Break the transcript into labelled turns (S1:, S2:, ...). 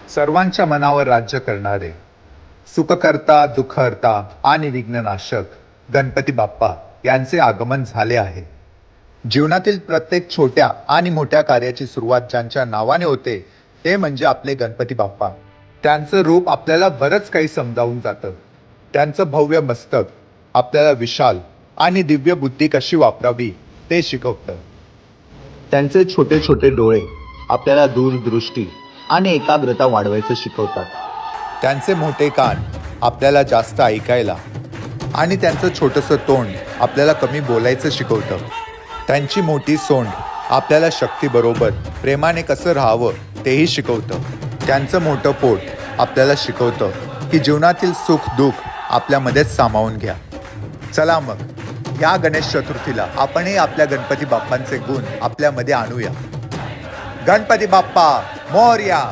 S1: सर्वांच्या मनावर राज्य करणारे, सुखकर्ता, दुःखहर्ता आणि विघ्ननाशक गणपती बाप्पा यांचे आगमन झाले आहे. जीवनातील प्रत्येक छोट्या आणि मोठ्या कार्याची सुरुवात ज्यांच्या नावाने होते ते म्हणजे आपले गणपती बाप्पा. त्यांचं रूप आपल्याला बरंच काही समजावून जातं. त्यांचं भव्य मस्तक आपल्याला विशाल आणि दिव्य बुद्धी कशी वापरावी ते शिकवतं. त्यांचे छोटे छोटे डोळे आपल्याला दूरदृष्टी आणि एकाग्रता वाढवायचं शिकवतात. त्यांचे मोठे कान आपल्याला जास्त ऐकायला आणि त्यांचं छोटंसं तोंड आपल्याला कमी बोलायचं शिकवतं. त्यांची मोठी सोंड आपल्याला शक्तीबरोबर प्रेमाने कसं राहावं तेही शिकवतं. त्यांचं मोठं पोट आपल्याला शिकवतं की जीवनातील सुख दुःख आपल्यामध्येच सामावून घ्या. चला मग या गणेश चतुर्थीला आपणही आपल्या गणपती बाप्पांचे गुण आपल्यामध्ये आणूया. गणपती बाप्पा मोरया.